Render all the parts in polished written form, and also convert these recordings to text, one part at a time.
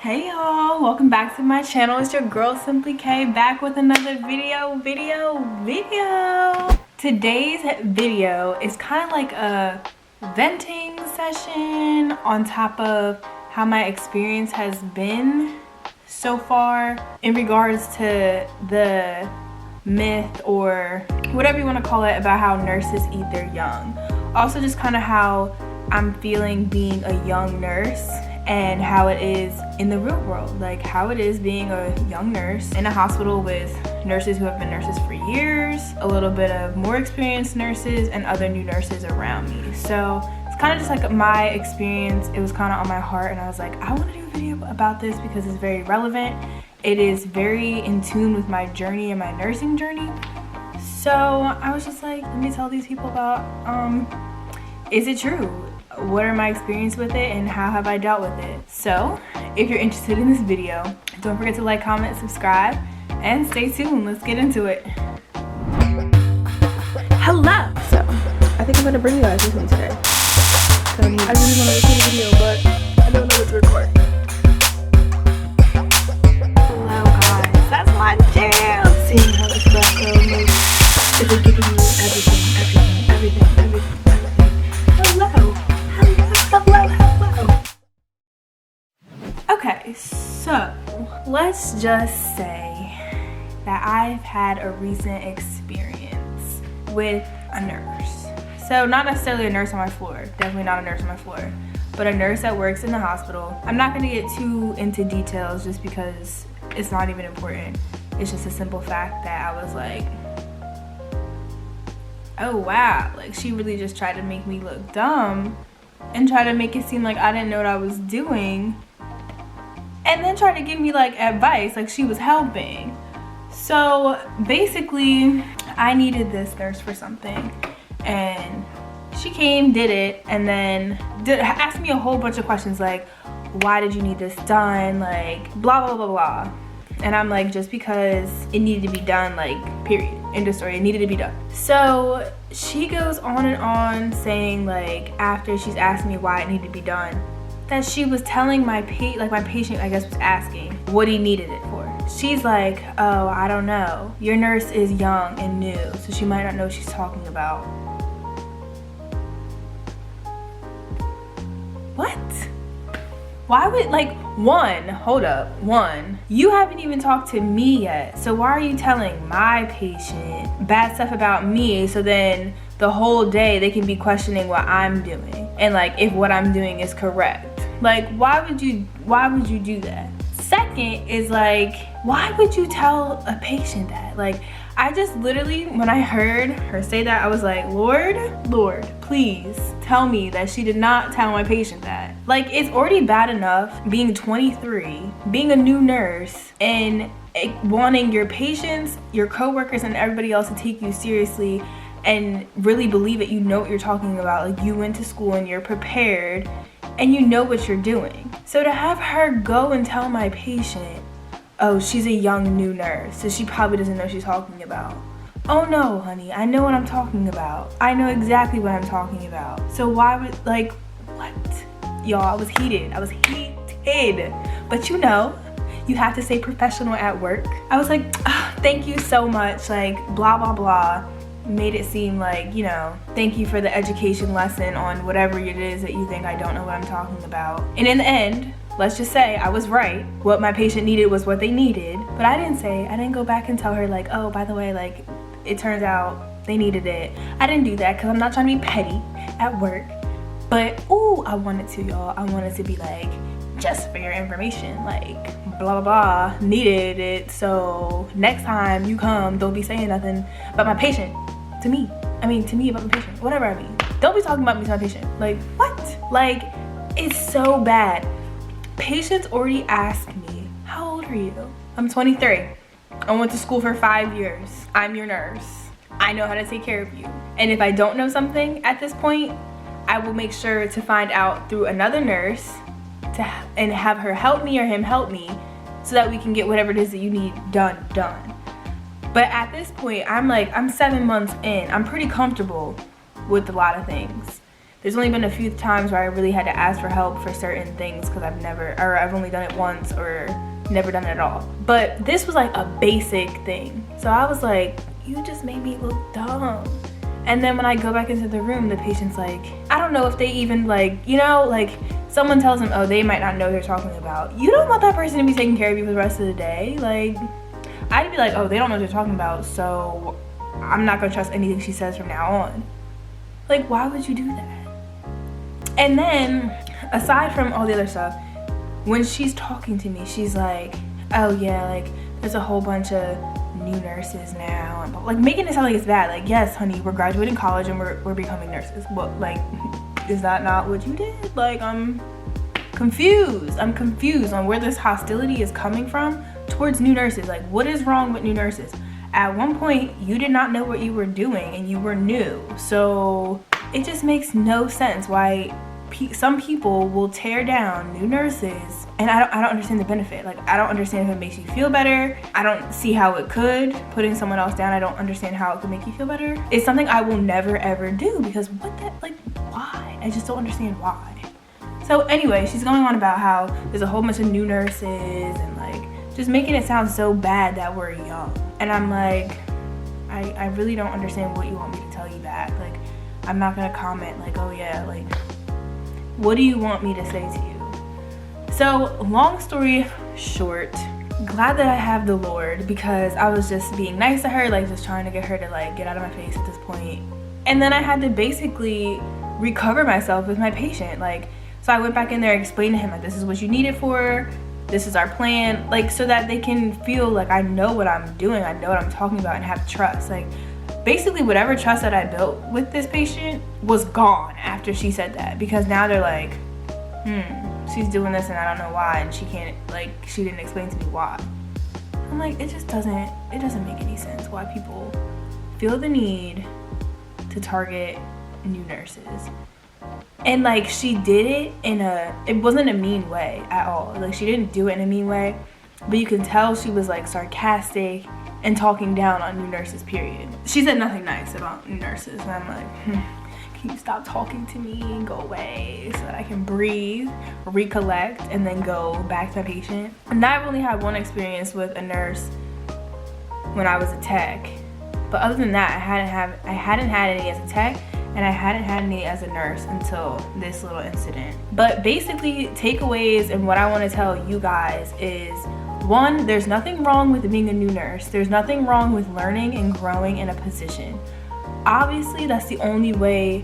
Hey y'all, welcome back to my channel. It's your girl SimplyKay back with another video. Today's video is kind of like a venting session on top of how my experience has been so far in regards to the myth or whatever you want to call it about how nurses eat their young. Also just kind of how I'm feeling being a young nurse and how it is in the real world, like how it is being a young nurse in a hospital with nurses who have been nurses for years, a little bit of more experienced nurses, and other new nurses around me. So it's kind of just like my experience. It was kind of on my heart, and I was like, I want to do a video about this because it's very relevant. It is very in tune with my journey and my nursing journey. So I was just like, let me tell these people about, is it true? What are my experience with it and how have I dealt with it? So if you're interested in this video, don't forget to like, comment, subscribe, and stay tuned. Let's get into it. Hello. So I think I'm gonna bring you guys with me today. I really want to record a video, but I don't know what to record. Hello guys, that's my jam. Seeing how this black girl moves, it is giving you everything. Okay, so let's just say that I've had a recent experience with a nurse. So not necessarily a nurse on my floor, definitely not a nurse on my floor, but a nurse that works in the hospital. I'm not gonna get too into details just because it's not even important. It's just a simple fact that I was like, oh wow, like she really just tried to make me look dumb and try to make it seem like I didn't know what I was doing, and then try to give me like advice like she was helping. So basically I needed this nurse for something, and she came, did it, and then asked me a whole bunch of questions like, why did you need this done, like blah blah blah blah. And I'm like, just because it needed to be done, like period, end of story, it needed to be done. So she goes on and on saying, like, after she's asked me why it needed to be done, that she was telling my patient, I guess, was asking what he needed it for. She's like, oh, I don't know, your nurse is young and new, so she might not know what she's talking about. What? Why would, like, hold up, you haven't even talked to me yet, so why are you telling my patient bad stuff about me, so then the whole day they can be questioning what I'm doing and like if what I'm doing is correct? Like, why would you do that? Second is like, why would you tell a patient that? Like, I just literally, when I heard her say that, I was like, Lord, please tell me that she did not tell my patient that. Like, it's already bad enough being 23, being a new nurse, and wanting your patients, your coworkers, and everybody else to take you seriously and really believe that you know what you're talking about. Like, you went to school and you're prepared and you know what you're doing. So to have her go and tell my patient, oh, she's a young new nurse, so she probably doesn't know what she's talking about. Oh no, honey, I know what I'm talking about. I know exactly what I'm talking about. So why would, like, what? Y'all, I was heated. But you know, you have to stay professional at work. I was like, oh, thank you so much, like, blah, blah, blah. Made it seem like, you know, thank you for the education lesson on whatever it is that you think I don't know what I'm talking about. And in the end, let's just say I was right. What my patient needed was what they needed. But I didn't go back and tell her like, oh, by the way, like, it turns out they needed it. I didn't do that because I'm not trying to be petty at work. But, ooh, I wanted to, y'all. I wanted to be like, just for your information, like, blah, blah, blah, needed it. So next time you come, don't be saying nothing about my patient to me. I mean, to me about my patient, whatever I mean. Don't be talking about me to my patient. Like, what? Like, it's so bad. Patients already asked me, how old are you? I'm 23. I went to school for 5 years. I'm your nurse. I know how to take care of you. And if I don't know something at this point, I will make sure to find out through another nurse and have her help me or him help me so that we can get whatever it is that you need done. But at this point, I'm 7 months in. I'm pretty comfortable with a lot of things. There's only been a few times where I really had to ask for help for certain things because I've only done it once or never done it at all. But this was like a basic thing. So I was like, you just made me look dumb. And then when I go back into the room, the patient's like, I don't know if they even like, you know, like someone tells them, oh, they might not know what they're talking about. You don't want that person to be taking care of you for the rest of the day. Like, I'd be like, oh, they don't know what they're talking about, so I'm not gonna trust anything she says from now on. Like, why would you do that? And then, aside from all the other stuff, when she's talking to me, she's like, oh yeah, like there's a whole bunch of new nurses now, and like making it sound like it's bad. Like, yes, honey, we're graduating college and we're becoming nurses. But like, is that not what you did? Like, I'm confused on where this hostility is coming from towards new nurses. Like, what is wrong with new nurses? At one point, you did not know what you were doing and you were new. So it just makes no sense why some people will tear down new nurses, and I don't understand the benefit. Like, I don't understand if it makes you feel better. I don't see how it could. Putting someone else down, I don't understand how it could make you feel better. It's something I will never ever do, because why? I just don't understand why. So anyway, she's going on about how there's a whole bunch of new nurses and like just making it sound so bad that we're young. And I'm like, I really don't understand what you want me to tell you back. Like, I'm not gonna comment like, oh yeah, like, what do you want me to say to you? So long story short, glad that I have the Lord, because I was just being nice to her, like just trying to get her to like get out of my face at this point. And then I had to basically recover myself with my patient. Like, so I went back in there, explained to him like, this is what you need it for, this is our plan, like, so that they can feel like I know what I'm doing, I know what I'm talking about, and have trust. Like, basically whatever trust that I built with this patient was gone after she said that, because now they're like, she's doing this and I don't know why, and she didn't explain to me why. I'm like, it doesn't make any sense why people feel the need to target new nurses. And like, she did it it wasn't a mean way at all. Like, she didn't do it in a mean way, but you can tell she was like sarcastic and talking down on new nurses, period. She said nothing nice about new nurses, and I'm like, can you stop talking to me and go away so that I can breathe, recollect, and then go back to my patient. And I've only had one experience with a nurse when I was a tech, but other than that, I hadn't had any as a tech, and I hadn't had any as a nurse until this little incident. But basically, takeaways and what I want to tell you guys is, one, there's nothing wrong with being a new nurse. There's nothing wrong with learning and growing in a position. Obviously, that's the only way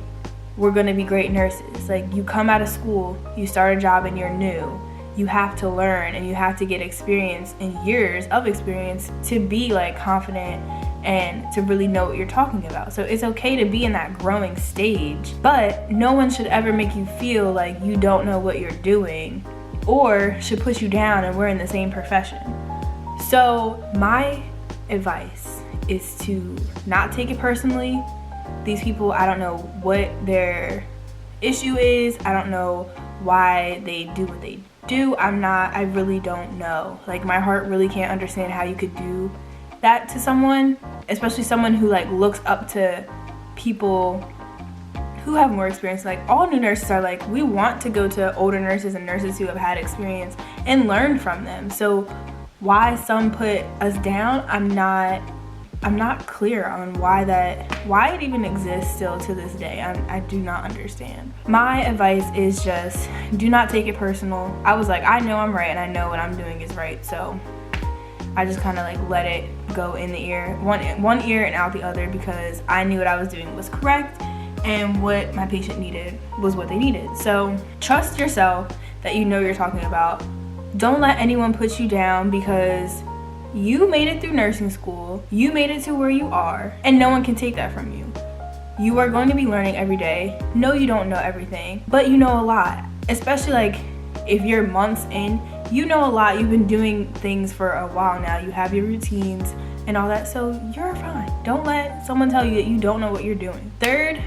we're gonna be great nurses. Like, you come out of school, you start a job and you're new. You have to learn and you have to get experience and years of experience to be like confident and to really know what you're talking about. So it's okay to be in that growing stage, but no one should ever make you feel like you don't know what you're doing or should put you down, and we're in the same profession. So my advice is to not take it personally. These people, I don't know what their issue is. I don't know why they do what they do. I really don't know. Like, my heart really can't understand how you could do that to someone, especially someone who like looks up to people who have more experience. Like, all new nurses are like, we want to go to older nurses and nurses who have had experience and learn from them. So why some put us down, I'm not clear on why it even exists still to this day. I do not understand. My advice is just do not take it personal. I was like, I know I'm right and I know what I'm doing is right, so I just kind of like let it go in the ear, one ear and out the other, because I knew what I was doing was correct and what my patient needed was what they needed. So trust yourself that you know what you're talking about. Don't let anyone put you down, because you made it through nursing school, you made it to where you are, and no one can take that from you. You are going to be learning every day. No, you don't know everything, but you know a lot. Especially like if you're months in, you know a lot. You've been doing things for a while now. You have your routines and all that, so you're fine. Don't let someone tell you that you don't know what you're doing. Third,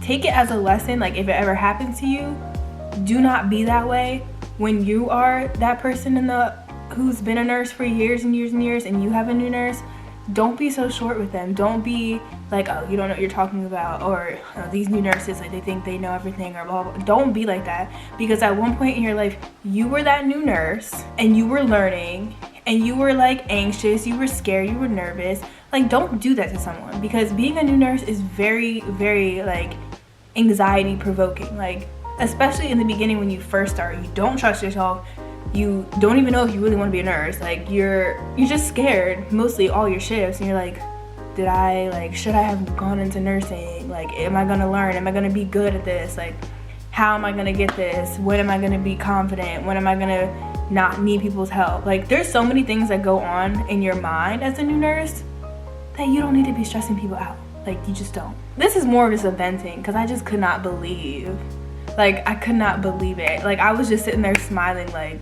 take it as a lesson. Like, if it ever happens to you, do not be that way when you are that person who's been a nurse for years and years and years, and you have a new nurse. Don't be so short with them. Don't be like, oh, you don't know what you're talking about, or oh, these new nurses, like, they think they know everything, or blah, blah, blah. Don't be like that, because at one point in your life, you were that new nurse, and you were learning, and you were like anxious, you were scared, you were nervous. Like, don't do that to someone, because being a new nurse is very, very like anxiety provoking. Like, especially in the beginning when you first start, you don't trust yourself, you don't even know if you really want to be a nurse. Like, you're just scared mostly all your shifts, and you're like, should I have gone into nursing? Like, am I gonna learn? Am I gonna be good at this? Like, how am I gonna get this? When am I gonna be confident? When am I gonna not need people's help? Like, there's so many things that go on in your mind as a new nurse that you don't need to be stressing people out. Like, you just don't. This is more of just a venting, because I just could not believe, like, I could not believe it. Like, I was just sitting there smiling like,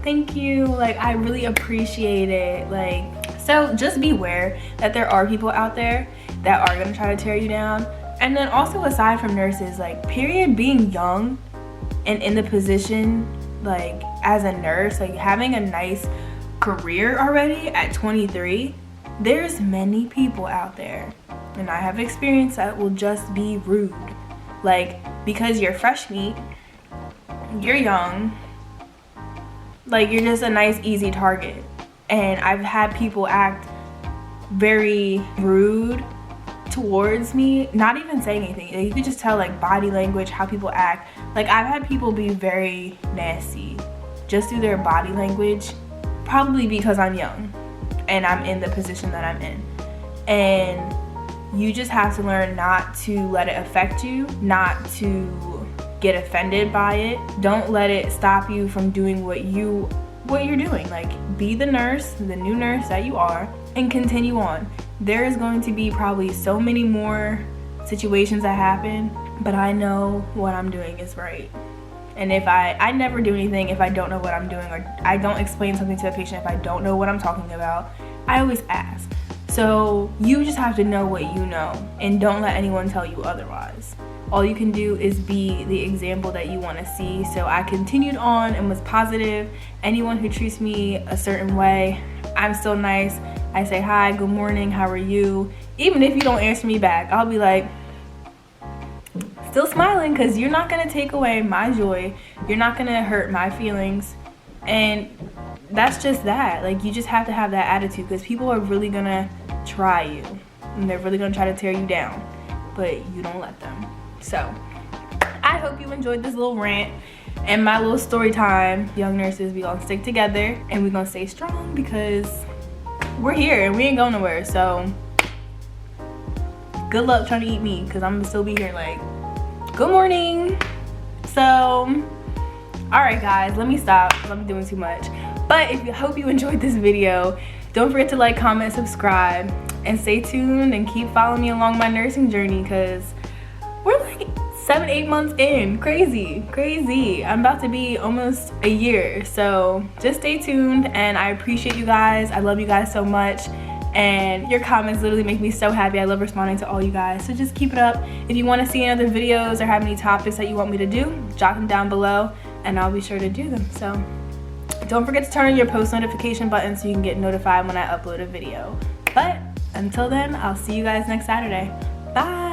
thank you, like, I really appreciate it. Like, so just beware that there are people out there that are gonna try to tear you down. And then also, aside from nurses, like, period, being young and in the position, like, as a nurse, like, having a nice career already at 23, there's many people out there, and I have experience, that will just be rude. Like, because you're fresh meat, you're young, like, you're just a nice, easy target. And I've had people act very rude towards me, not even saying anything. Like, you could just tell, like, body language, how people act. Like, I've had people be very nasty just through their body language, probably because I'm young and I'm in the position that I'm in. And you just have to learn not to let it affect you, not to get offended by it. Don't let it stop you from doing what you're doing. Like, be the nurse, the new nurse that you are, and continue on. There is going to be probably so many more situations that happen, but I know what I'm doing is right. And if I never do anything if I don't know what I'm doing, or I don't explain something to a patient if I don't know what I'm talking about. I always ask. So you just have to know what you know, and don't let anyone tell you otherwise. All you can do is be the example that you want to see. So I continued on and was positive. Anyone who treats me a certain way, I'm still nice. I say hi, good morning, how are you? Even if you don't answer me back, I'll be like, still smiling, because you're not going to take away my joy. You're not going to hurt my feelings. And that's just that. Like, you just have to have that attitude, because people are really going to try you, and they're really going to try to tear you down, but you don't let them. So I hope you enjoyed this little rant and my little story time. Young nurses, we gonna stick together, and we gonna stay strong, because we're here and we ain't going nowhere. So good luck trying to eat me, because I'm gonna still be here like, good morning. So all right guys, let me stop, because I'm doing too much. But if you hope you enjoyed this video, don't forget to like, comment, subscribe, and stay tuned and keep following me along my nursing journey, because we're like 7-8 months in. Crazy. I'm about to be almost a year. So just stay tuned, and I appreciate you guys. I love you guys so much, and your comments literally make me so happy. I love responding to all you guys, so just keep it up. If you want to see any other videos or have any topics that you want me to do, jot them down below and I'll be sure to do them. So don't forget to turn on your post notification button so you can get notified when I upload a video. But until then, I'll see you guys next Saturday. Bye.